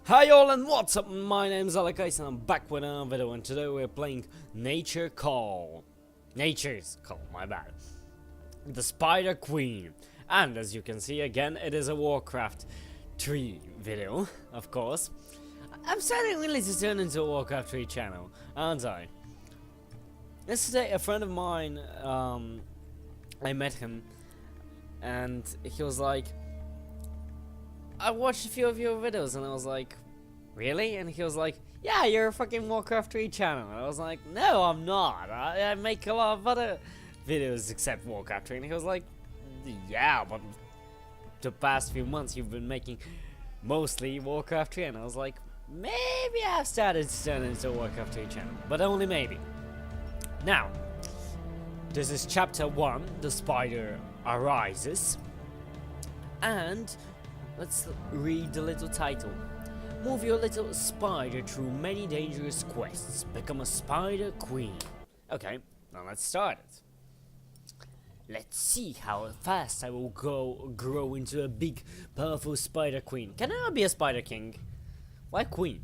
Hi all and what's up, my name's Alex and I'm back with another video, and today we're playing Nature's Call, my bad. The Spiderqueen. And as you can see again, it is a Warcraft 3 video, of course. I'm starting really to turn into a Warcraft 3 channel, aren't I? Yesterday a friend of mine, I met him and he was like, I watched a few of your videos, and I was like, really? And he was like, yeah, you're a fucking Warcraft 3 channel. And I was like, no, I'm not. I make a lot of other videos except Warcraft 3. And he was like, yeah, but the past few months you've been making mostly Warcraft 3. And I was like, maybe I've started to turn into a Warcraft 3 channel, but only maybe. Now, this is chapter 1, The Spider Arises. And let's read the little title. Move your little spider through many dangerous quests. Become a spider queen. Okay, now let's start it. Let's see how fast I will grow into a big, powerful spider queen. Can I not be a spider king? Why queen?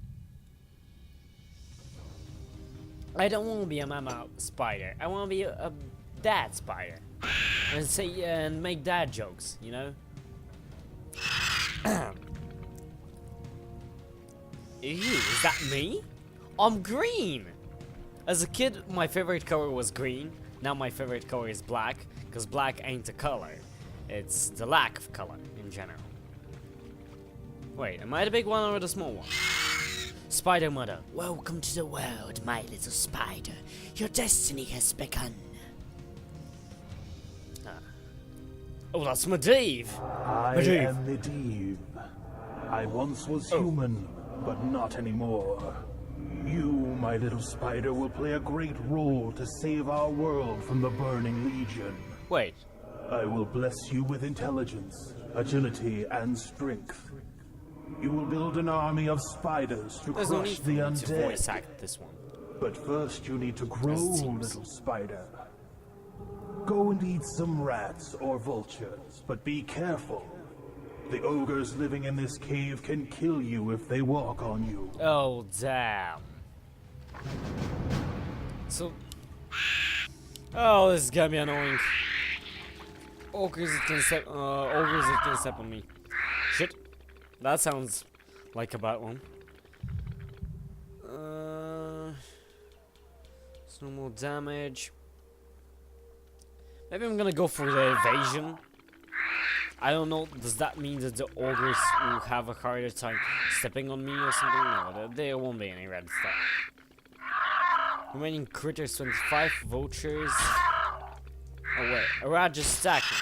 I don't want to be a mama spider. I want to be a dad spider. And make dad jokes, you know? Ew, is that me? I'm green! As a kid, my favorite color was green. Now my favorite color is black, because black ain't a color. It's the lack of color in general. Wait, am I the big one or the small one? Spider Mother, welcome to the world, my little spider. Your destiny has begun. Oh, that's Medivh! I am Medivh. I once was human, but not anymore. You, my little spider, will play a great role to save our world from the Burning Legion. Wait. I will bless you with intelligence, agility, and strength. You will build an army of spiders to crush the undead. To voice act this one. But first you need to grow, little spider. Go and eat some rats or vultures, but be careful. The ogres living in this cave can kill you if they walk on you. Oh, damn. So... oh, this is gonna be annoying. Ogres that can step on me. Shit. That sounds like a bad one. It's no more damage. Maybe I'm gonna go for the evasion. I don't know, does that mean that the ogres will have a harder time stepping on me or something? No, there won't be any red stuff. Remaining critters 25, vultures. Oh wait, a rat just stacking.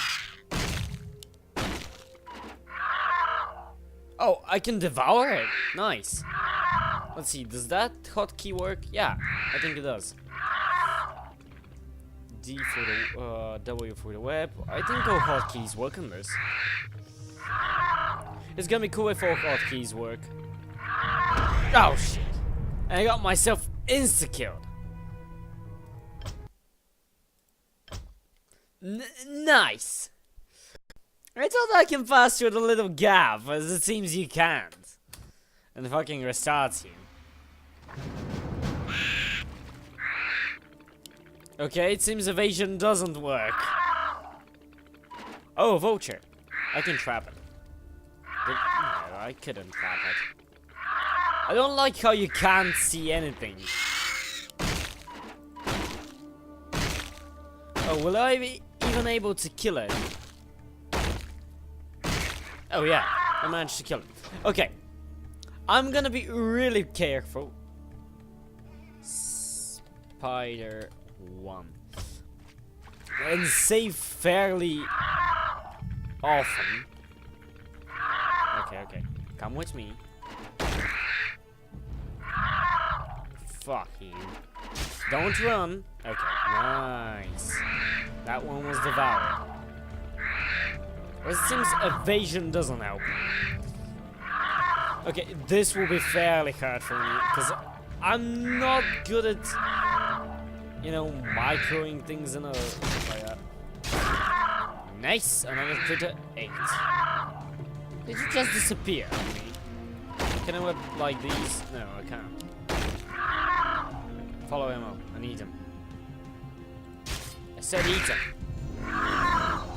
Oh, I can devour it! Nice. Let's see, does that hotkey work? Yeah, I think it does. D for the W for the web. I think all hotkeys work on this. It's gonna be cool if all hotkeys work. Oh shit! I got myself insta-killed. Nice. I thought I can pass through the little gap, but it seems you can't. And it fucking restarts you. Okay, it seems evasion doesn't work. Oh, vulture. I can trap it. No, I couldn't trap it. I don't like how you can't see anything. Oh, will I be even able to kill it? Oh yeah, I managed to kill it. Okay. I'm gonna be really careful. Spider 1. And save fairly often. Okay. Come with me. Fuck you. Don't run. Okay, nice. That one was devoured. But it seems evasion doesn't help. Okay, this will be fairly hard for me, because I'm not good at, you know, microing things in a like that. Nice, another critter 8. Did you just disappear on me? Can I whip like these? No, I can't. Follow him up and eat him. I said eat him.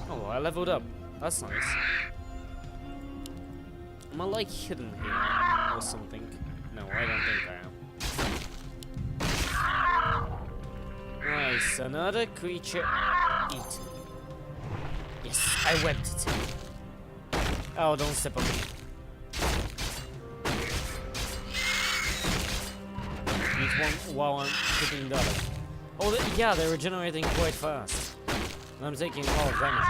Oh, I leveled up. That's nice. Am I like hidden here or something? No, I don't think I am. Nice, another creature eaten. Yes, I whipped it. Oh, don't step on me. Eat one while I'm hitting the other. Oh, yeah, they're regenerating quite fast. And I'm taking a lot of damage.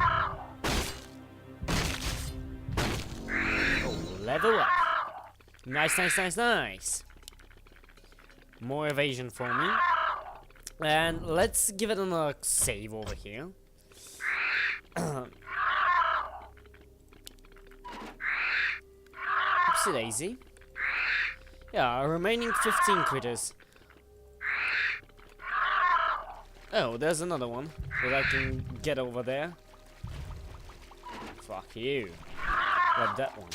Oh, level up. Nice, nice, nice, nice. More evasion for me. And let's give it another save over here. Oopsie daisy. Yeah, remaining 15 critters. Oh, there's another one that I can get over there. Fuck you. Grab that one.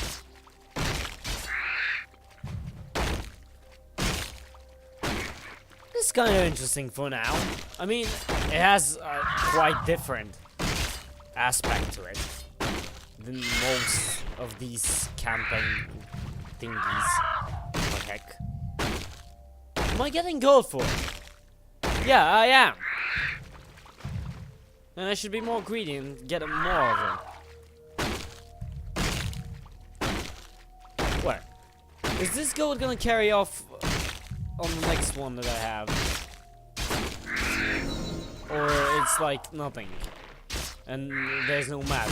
This is kind of interesting for now. I mean, it has a quite different aspect to it than most of these campaign thingies. What the heck? Am I getting gold for it? Yeah, I am. And I should be more greedy and get more of them. Where? Is this gold gonna carry off on the next one that I have? Or it's like nothing. And there's no matter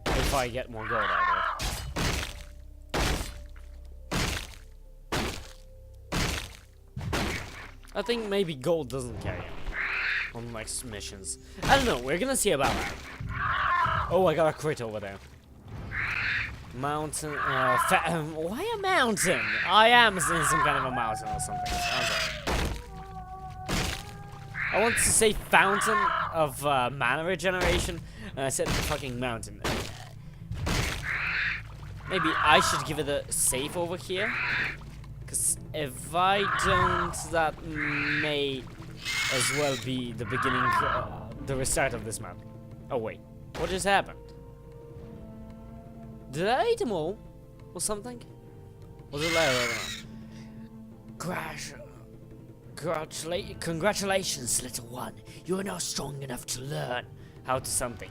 if I get more gold out of it. I think maybe gold doesn't carry on the next missions. I don't know, we're gonna see about that. Oh, I got a crit over there. Mountain, why a mountain? I am in some kind of a mountain or something. I want to say fountain of mana regeneration, and I said fucking mountain. Maybe I should give it a save over here, because if I don't, that may as well be the beginning, the restart of this map. Oh wait, what just happened? Did I eat them all? Or something? Was it later? Congratulations, little one. You are now strong enough to learn how to something.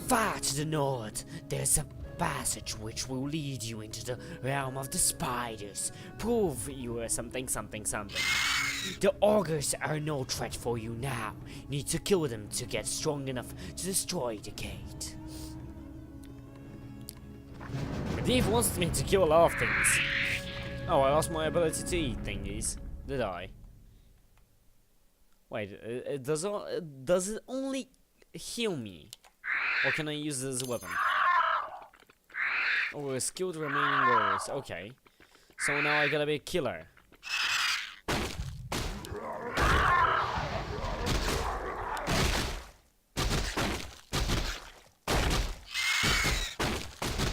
Far to the north, there's a passage which will lead you into the realm of the spiders. Prove you are something. The ogres are no threat for you now. You need to kill them to get strong enough to destroy the gate. Medivh wants me to kill a lot of things. Oh, I lost my ability to eat thingies. Did I? Wait, does it only heal me? Or can I use it as a weapon? Oh, a skilled remaining warriors. Okay. So now I gotta be a killer.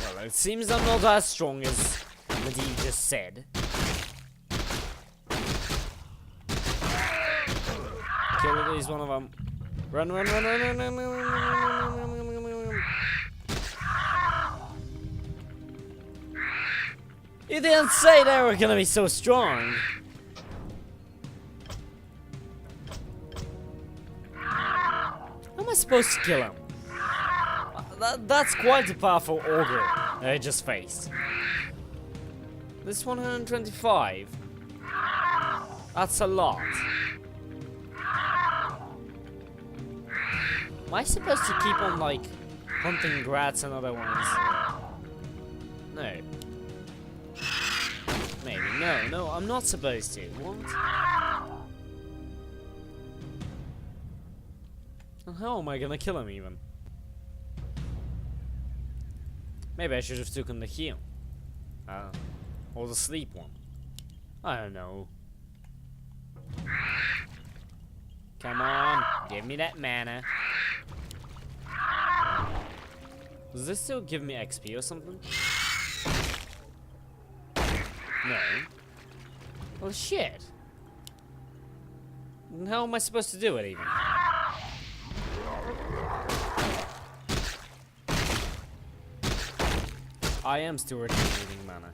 Well, it seems I'm not as strong as Medivh just said. Kill at least one of them. Run. You didn't say they were gonna be so strong. How am I supposed to kill him? That's quite a powerful ogre that I just faced. This 125. That's a lot. Am I supposed to keep on, like, hunting grats and other ones? No. Maybe. No, I'm not supposed to. What? And how am I gonna kill him, even? Maybe I should have taken the heal. Or the sleep one. I don't know. Come on, give me that mana. Does this still give me XP or something? No. Well, shit. Then how am I supposed to do it, even? I am still regenerating mana.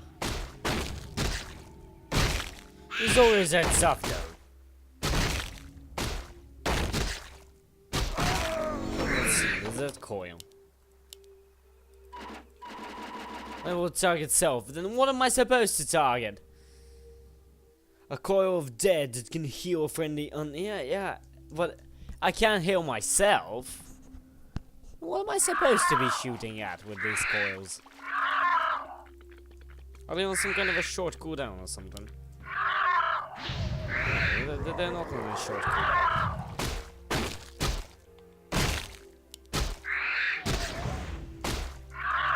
There's always that stuff, though. Let's see, there's that coil. I will target self, then what am I supposed to target? A coil of dead that can heal a friendly yeah, but I can't heal myself. What am I supposed to be shooting at with these coils? Are they on some kind of a short cooldown or something? No, they're not on a short cooldown.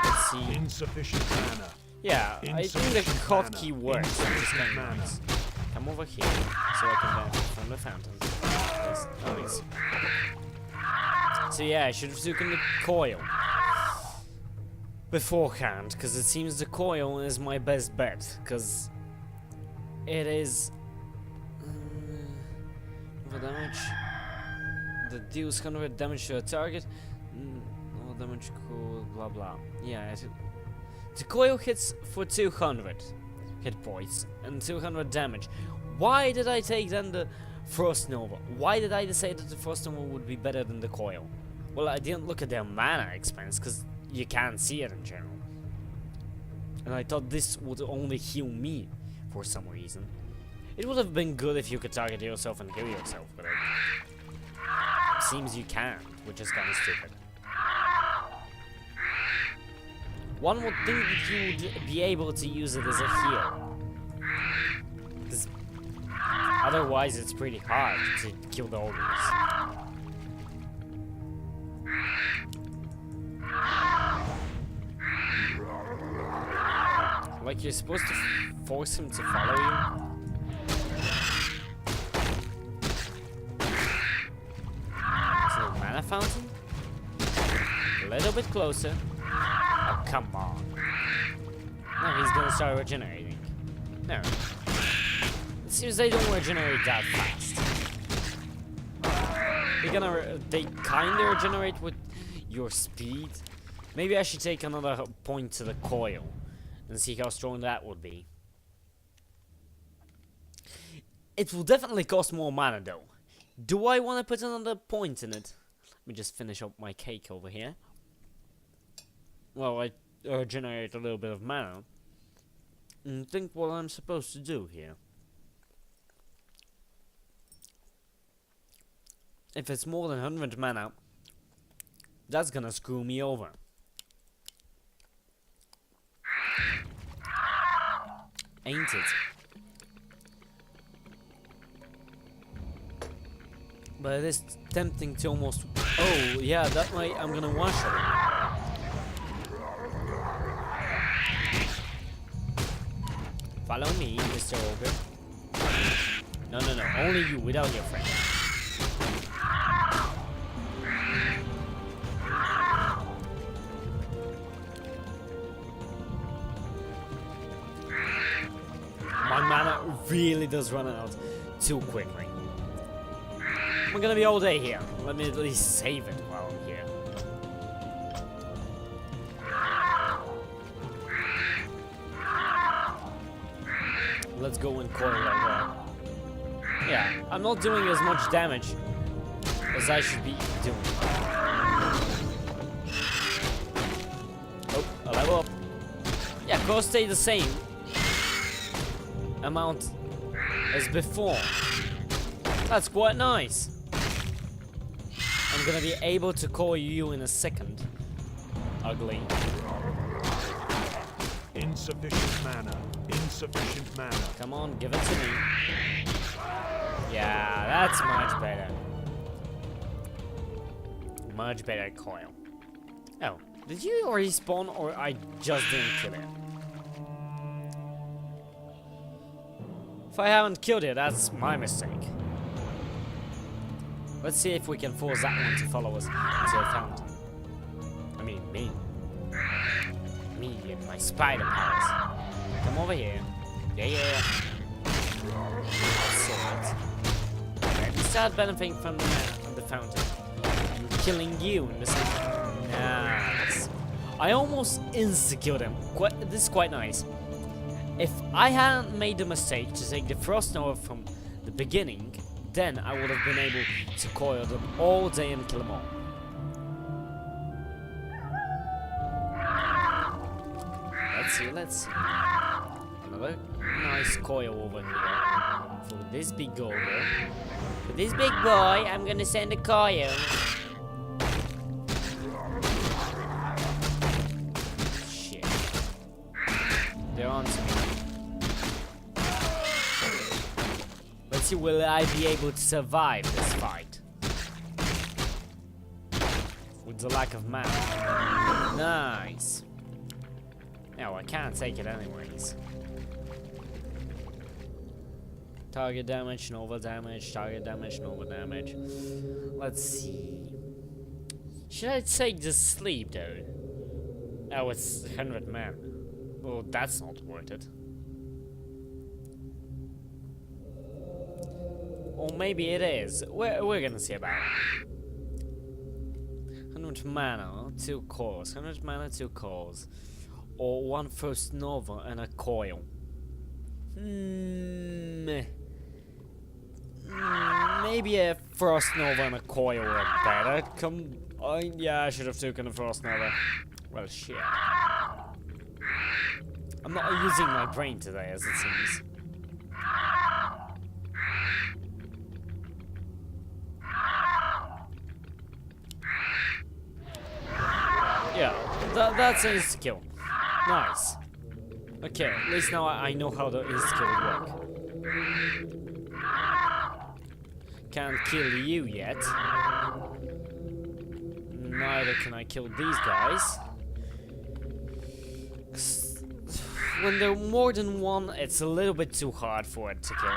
Let's see. Insufficient mana. Yeah, I think the hotkey works. Just kind of nice. Come over here so I can benefit from the fountain. Nice. So yeah, I should have taken the coil beforehand, because it seems the coil is my best bet, because it is for damage that deals 100 damage to a target. All damage cool, blah blah. Yeah, the coil hits for 200 hit points and 200 damage. Why did I take then the Frost Nova? Why did I decide that the Frost Nova would be better than the coil? Well, I didn't look at their mana expense, because you can't see it in general. And I thought this would only heal me for some reason. It would have been good if you could target yourself and heal yourself, but it seems you can't, which is kind of stupid. One would think that you would be able to use it as a heal. Because otherwise it's pretty hard to kill the ogres. Like you're supposed to force him to follow you. So mana fountain? A little bit closer. Oh, come on. Now he's gonna start regenerating. No. It seems they don't regenerate that fast. They kinda regenerate with your speed. Maybe I should take another point to the coil and see how strong that would be. It will definitely cost more mana though. Do I want to put another point in it? Let me just finish up my cake over here. Well, I generate a little bit of mana. And think what I'm supposed to do here. If it's more than 100 mana, that's gonna screw me over. Ain't it? But it is tempting to almost... Oh, yeah, that way I'm gonna one-shot it. Follow me, Mr. Ogre. No, only you, without your friend. My mana really does run out too quickly. I'm gonna be all day here. Let me at least save it while I'm here. Let's go and coil like that. Yeah, I'm not doing as much damage as I should be doing. Oh, a level up. Yeah, costs stay the same amount as before. That's quite nice. I'm gonna be able to call you in a second. Ugly. Insufficient mana. Insufficient mana. Come on, give it to me. Yeah, that's much better. Much better coil. Oh, did you already spawn or I just didn't kill it? If I haven't killed it, that's my mistake. Let's see if we can force that one to follow us into the fountain. I mean, me. Me and my spider powers. Come over here. Yeah. That's it. Okay, we start benefiting from the man on the fountain. I'm killing you in the same. Nice. I almost insta-killed him. This is quite nice. If I hadn't made the mistake to take the Frost Nova from the beginning, then I would have been able to coil them all day and kill them all. Let's see. Another nice coil over here. For this big ogre. For this big boy, I'm gonna send a coil. Shit. They're on to me. Let's see, will I be able to survive this fight? With the lack of mana. Nice. No, I can't take it anyways. Target damage, Nova damage, target damage, Nova damage. Let's see. Should I take the sleep though? Oh, it's 100 men. Well, that's not worth it. Or maybe it is. We're gonna see about it. 100 mana, 2 cores. 100 mana, 2 cores. Or 1 Frost Nova and a coil. Maybe a Frost Nova and a coil are better. Yeah, I should have taken a Frost Nova. Well, shit. I'm not using my brain today, as it seems. Yeah, that's an insta-kill. Nice. Okay, at least now I know how the insta-kill would work. Can't kill you yet. Neither can I kill these guys. When there are more than one, it's a little bit too hard for it to kill.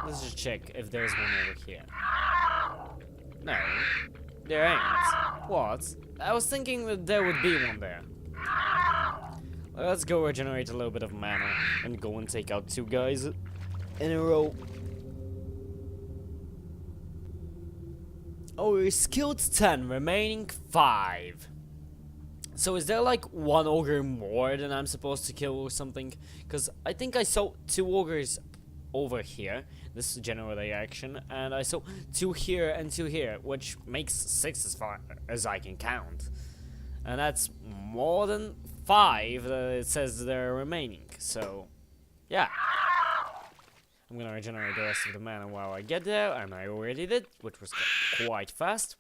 Let's just check if there's one over here. No, there ain't. What? I was thinking that there would be one there. Let's go regenerate a little bit of mana and go and take out 2 guys in a row. Oh, we're skilled 10, remaining 5. So is there like 1 ogre more than I'm supposed to kill or something? Because I think I saw 2 ogres over here. This is general reaction. And I saw 2 here and 2 here, which makes 6 as far as I can count. And that's more than 5 that it says they're remaining. So, yeah. I'm gonna regenerate the rest of the mana while I get there, and I already did, which was quite fast.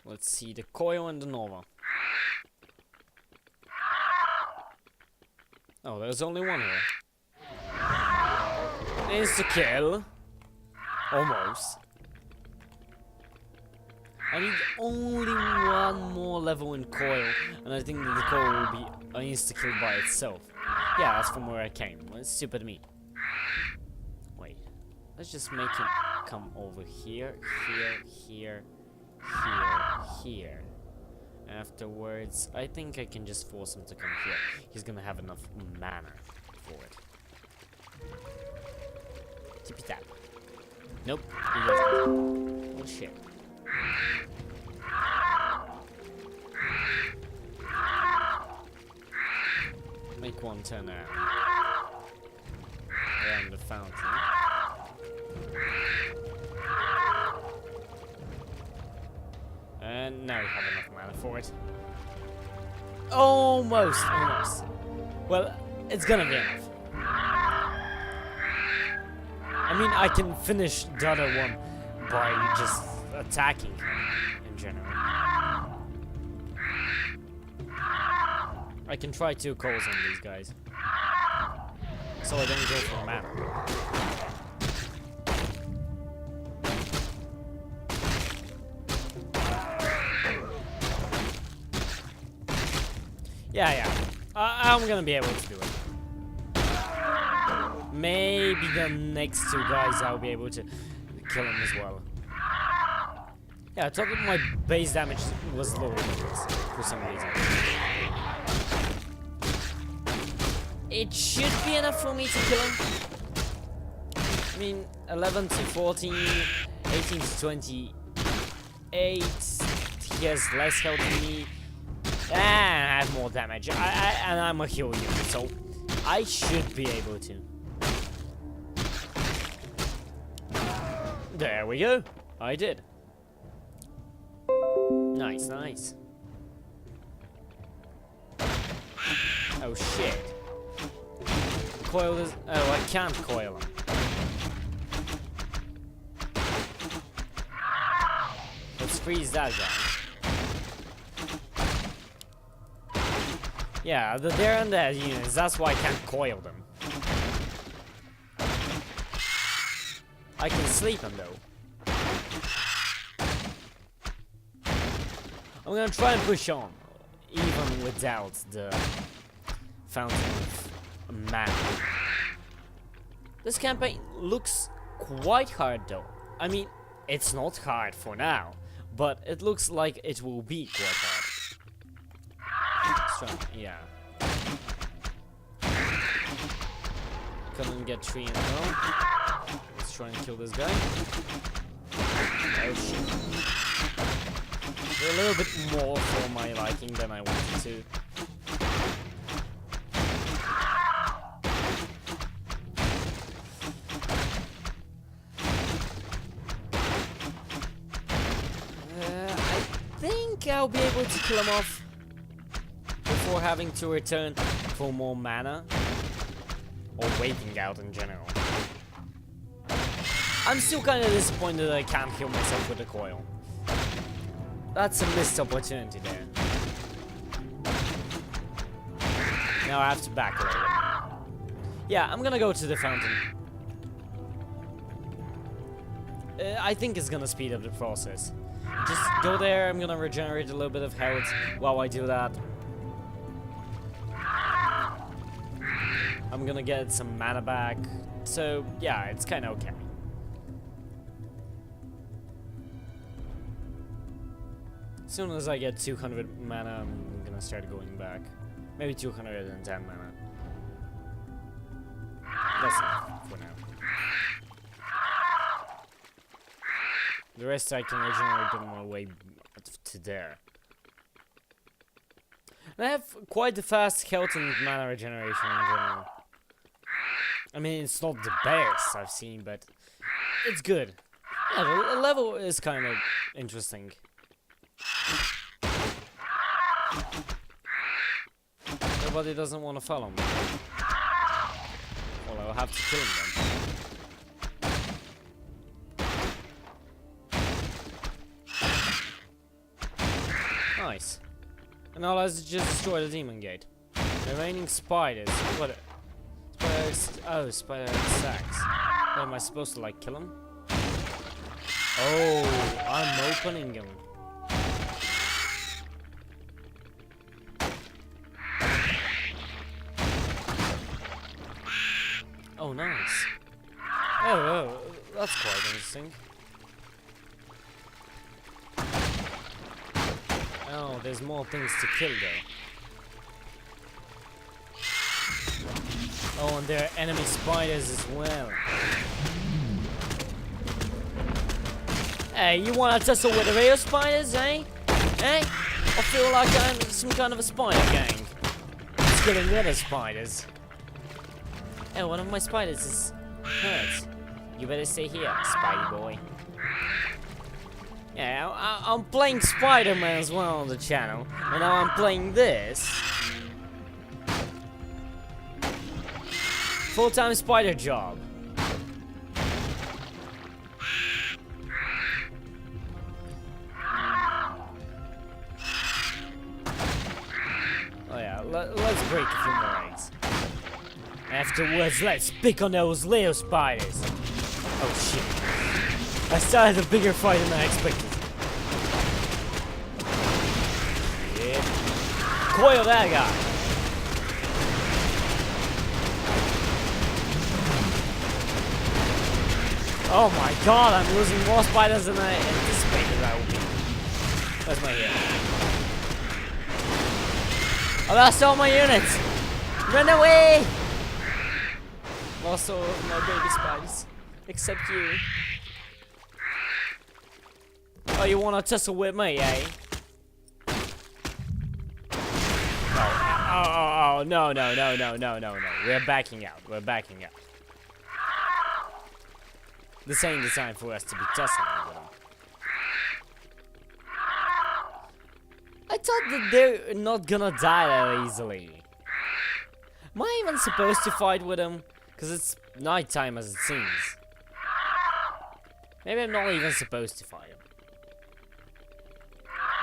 Let's see the coil and the Nova. Oh, there's only one here. Insta-kill. Almost. I need only 1 more level in coil, and I think that the coil will be an insta-kill by itself. Yeah, that's from where I came. That's stupid me. Wait. Let's just make him come over here, here. Afterwards, I think I can just force him to come here. He's gonna have enough mana for it. Tippy tap. Nope, he doesn't. Oh shit. Make 1 turn around the fountain. And now we have enough mana for it. Almost. Well, it's gonna be enough. I mean, I can finish the other one by just attacking him in general. I can try 2 calls on these guys. So I don't go for mana. Yeah. I'm gonna be able to do it. Maybe the next 2 guys I'll be able to kill them as well. Yeah, I thought that my base damage was lower than this for some reason. It should be enough for me to kill him. I mean, 11 to 14, 18 to 28. He has less health than me. And I have more damage. And I'm a heal unit, so I should be able to. There we go. I did. Nice, nice. Oh shit. Coil this. Oh, I can't coil him. Let's freeze that guy. Yeah, they're in their units. That's why I can't coil them. I can sleep him though. I'm gonna try and push on, even without the fountain of mana. This campaign looks quite hard though. I mean, it's not hard for now, but it looks like it will be quite hard. Let's try, yeah. Couldn't get 3 in a row. Let's try and kill this guy. Oh shit. They're a little bit more for my liking than I wanted to. I think I'll be able to kill him off before having to return for more mana. Or waiting out in general. I'm still kind of disappointed that I can't heal myself with the coil. That's a missed opportunity there. Now I have to back a little bit. Yeah, I'm gonna go to the fountain. I think it's gonna speed up the process. Just go there, I'm gonna regenerate a little bit of health while I do that. I'm gonna get some mana back. So, yeah, it's kinda okay. As soon as I get 200 mana, I'm gonna start going back. Maybe 210 mana. That's enough for now. The rest I can regenerate on my way to there. And I have quite the fast health and mana regeneration in general. I mean, it's not the best I've seen, but it's good. Yeah, the level is kind of interesting. Nobody doesn't want to follow me. Well, I'll have to kill him then. Nice. And now let's just destroy the demon gate. The remaining spiders. What? Spiders. Oh, spider sacks. What, am I supposed to like kill him? Oh, I'm opening him. Oh, nice. Oh, that's quite interesting. Oh, there's more things to kill though. Oh, and there are enemy spiders as well. Hey, you wanna tussle with the real spiders, eh? Eh? I feel like I'm some kind of a spider gang. It's killing the other spiders. Oh, one of my spiders is hurt. You better stay here, Spidey boy. Yeah, I'm playing Spider-Man as well on the channel, and now I'm playing this. Full-time spider job. Oh yeah, let's break a few more eggs. Afterwards, let's pick on those little spiders. Oh shit. I started a bigger fight than I expected. Yeah. Coil that guy. Oh my god, I'm losing more spiders than I anticipated I would be. Where's my hero? I lost all my units! Run away! Lost all of my baby spiders. Except you. Oh, you wanna tussle with me, eh? Oh, no. We're backing out. This ain't the time for us to be tussling with them. I thought that they're not gonna die that easily. Am I even supposed to fight with them? Because it's nighttime as it seems. Maybe I'm not even supposed to fight them.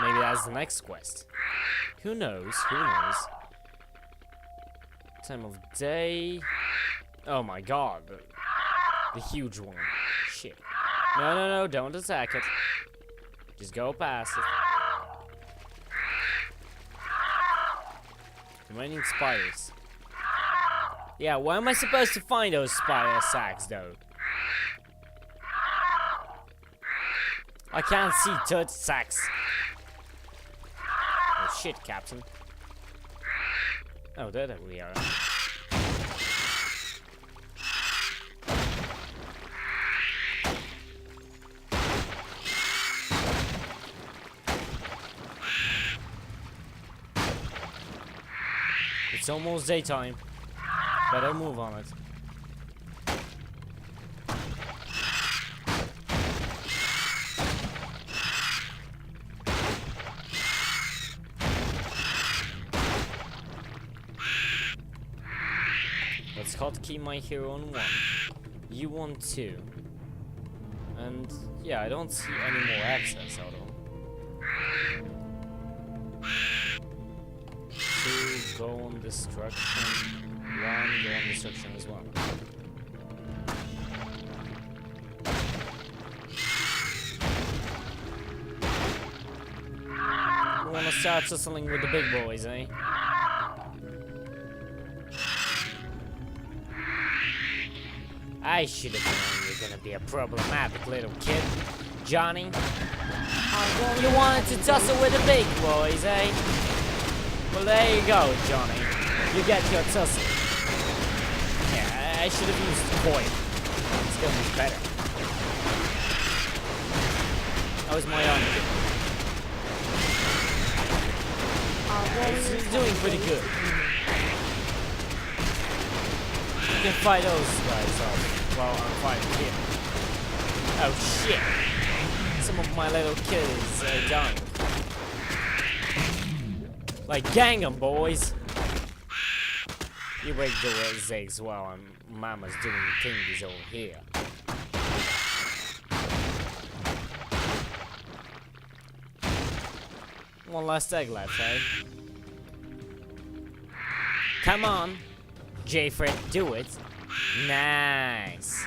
Maybe that's the next quest. Who knows? Time of day. Oh my god. The huge one. Shit. No, don't attack it. Just go past it. Remaining spiders. Yeah, where am I supposed to find those spider sacks though? I can't see 30 sacks. Oh shit, Captain. Oh, there we are. It's almost daytime. Better move on it. Let's hotkey my hero on 1. You want 2. And yeah, I don't see any more access out of them. 2, go on destruction. 1, go on destruction as well. We wanna start tussling with the big boys, eh? I should have known you're gonna be a problematic little kid, Johnny. You wanted to tussle with the big boys, eh? Well, there you go, Johnny. You get your tussle. Yeah, I should have used coin. It's gonna be better. That was my army. He's doing pretty good. You can fight those guys off while I'm fighting here. Oh shit! Some of my little kids are dying. Like, gang 'em, boys! You break the eggs while Mama's doing things over here. One last egg left, eh? Come on! J-Fred, do it! Nice!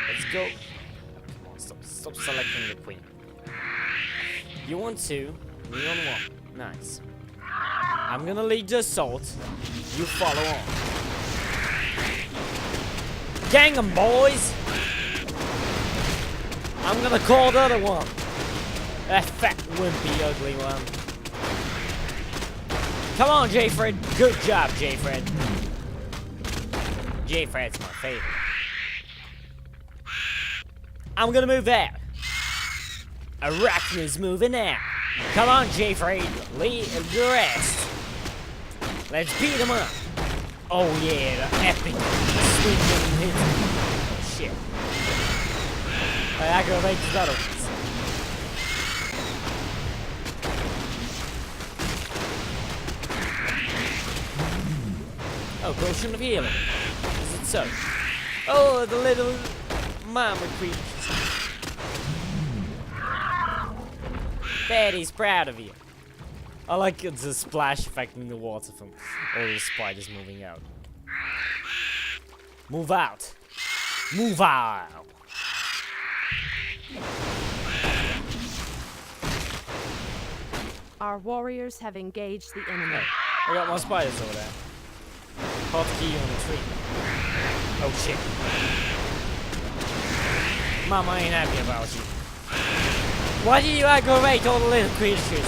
Let's go! Come on, stop selecting the queen. You want 2, me on 1. Nice. I'm gonna lead the assault. You follow on. Gang 'em, boys! I'm gonna call the other one. That fat, wimpy, ugly one. Come on, J-Fred. Good job, J-Fred. J-Fred's my favorite. I'm gonna move out. Arachna's moving out. Come on, J-Fred. Lead the rest. Let's beat him up. Oh yeah, the epic swinging hit. Oh shit. I aggravate the other ones. Oh, potion of healing. Is it so? Oh, the little mama creatures. Daddy's proud of you. I like the splash effect in the water from all the spiders moving out. Move out. Move out. Our warriors have engaged the enemy. Hey, I got more spiders over there. Hotkey on the tree. Oh shit. Mama ain't happy about you. Why did you aggravate all the little creatures?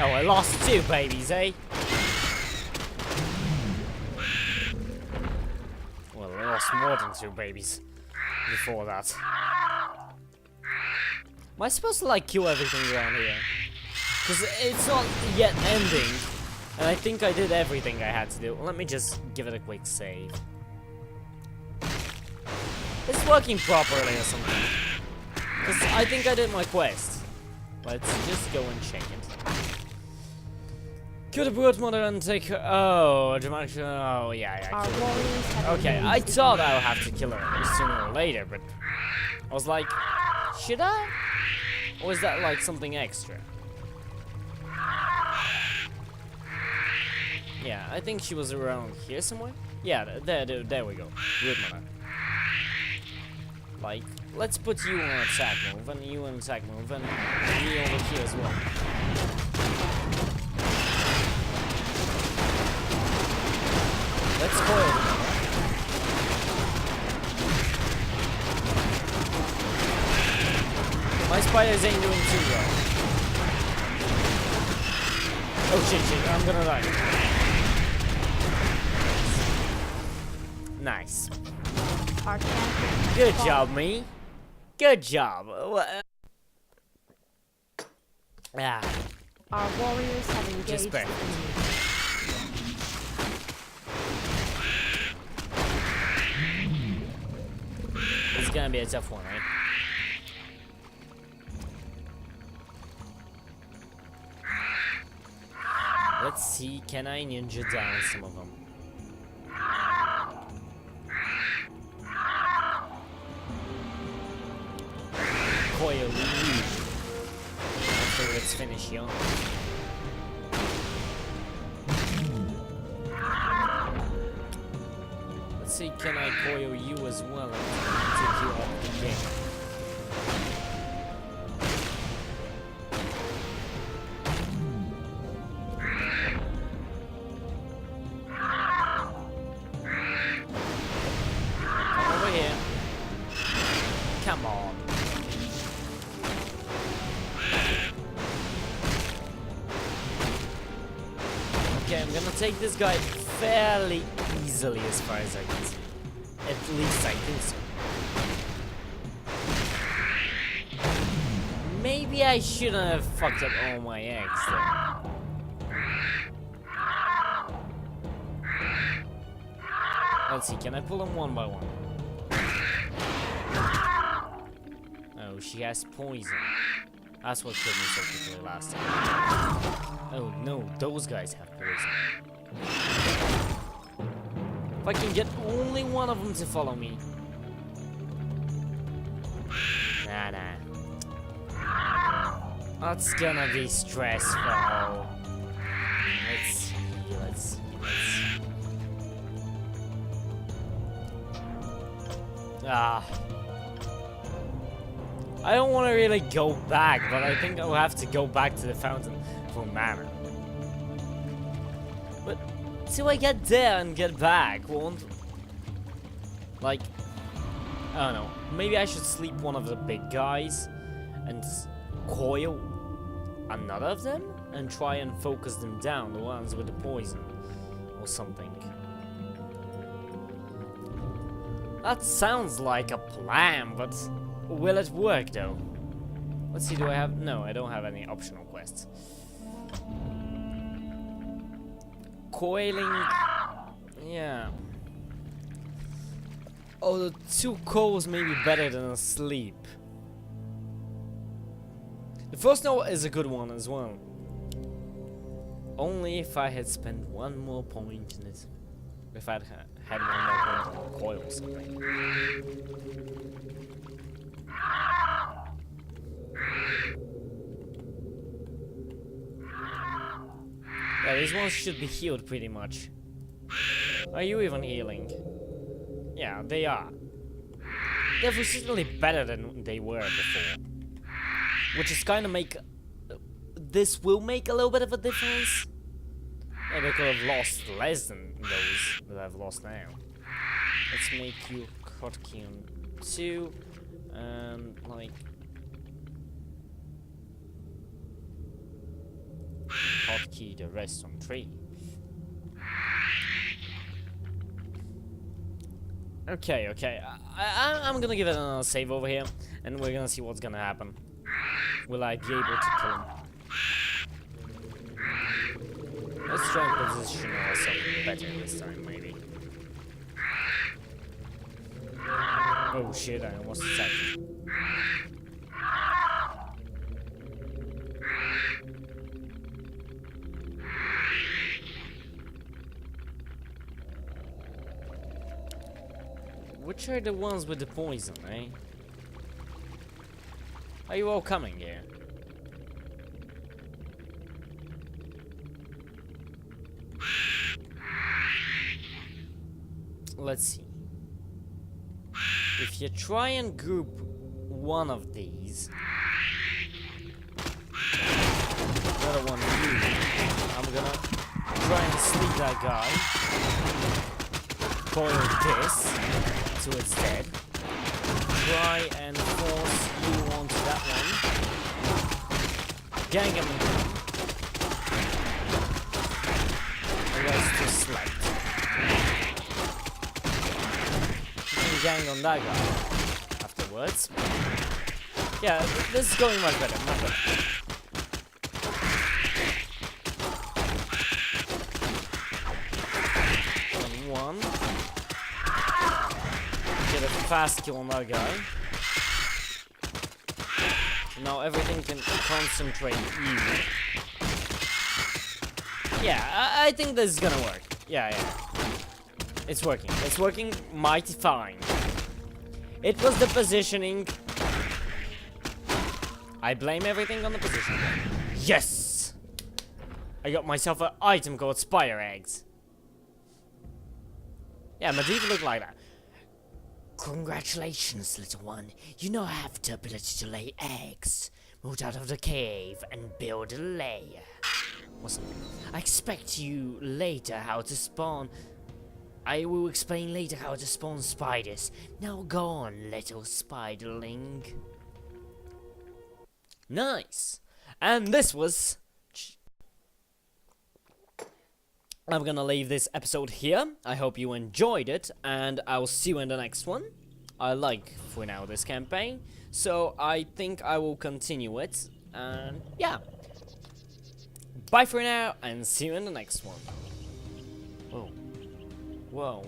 Oh, I lost 2 babies, eh? Well, I lost more than 2 babies before that. Am I supposed to like kill everything around here? Because it's not yet ending. And I think I did everything I had to do. Let me just give it a quick save. It's working properly or something. Because I think I did my quest. Let's just go and check it. Kill the brood mother and take her. Oh, dramatic. Oh, yeah. Okay, I thought I would have to kill her sooner or later, but I was like, should I? Or is that like something extra? Yeah, I think she was around here somewhere. Yeah, there we go. Brood mother. Like, let's put you on attack move, and you on attack move, and me over here as well. Let's coil them. My spiders ain't doing too well. Oh shit, I'm gonna die. Nice. Good job, me. Good job. Our warriors have engaged. Just back. It's gonna be a tough one, right? Let's see, can I ninja down some of them? Coil after let's finish young. Let's see, can I coil you as well and take you out of the game? Come over here. Come on. Okay, I'm gonna take this guy fairly easily as far as I can see. At least I think so. Maybe I shouldn't have fucked up all my eggs there. Let's see, can I pull them one by one? Oh, she has poison. That's what killed me so quickly last time. Oh no, those guys have poison. If I can get only one of them to follow me. Nah. That's gonna be stressful. Let's see. I don't want to really go back, but I think I'll have to go back to the fountain for mana. But till I get there and get back, won't... Like, I don't know. Maybe I should sleep one of the big guys and coil another of them and try and focus them down, the ones with the poison or something. That sounds like a plan, but will it work though? Let's see, do I have... No, I don't have any optional quests. Coiling... Yeah. Oh, the 2 coals may be better than a sleep. The first note is a good one as well. Only if I had spent one more point in it. If I'd had one more point on the coil or something. Yeah, these ones should be healed pretty much. Are you even healing? Yeah, they are. They're certainly better than they were before. Which is kind of make... This will make a little bit of a difference. Maybe I could have lost less than those that I've lost now. Let's make you hotkey on 2, and like hotkey the rest on 3. Okay, okay. I'm gonna give it another save over here, and we're gonna see what's gonna happen. Will I be able to kill him? Let's try and position ourselves better this time, maybe. Oh shit, I almost attacked him. Which are the ones with the poison, eh? Are you all coming here? Let's see. If you try and group one of these, the other one you, I'm gonna try and sleep that guy. Coil this to its dead. Try and force you onto that one. Gang him. The rest just slept. Gang on that guy afterwards. Yeah, this is going much better, much better. One. Get a fast kill on that guy. Now everything can concentrate easy. Yeah, I think this is gonna work. Yeah. It's working. It's working mighty fine. It was the positioning. I blame everything on the positioning. Yes! I got myself an item called Spider Eggs. Yeah, Medieval look like that. Congratulations, little one. You now have the ability to lay eggs. Move out of the cave and build a lair. Awesome. I expect you later how to spawn. I will explain later how to spawn spiders. Now go on, little spiderling. Nice. And this was... I'm gonna leave this episode here. I hope you enjoyed it, and I'll see you in the next one. I like, for now, this campaign, so I think I will continue it, and yeah. Bye for now, and see you in the next one. Whoa. Whoa.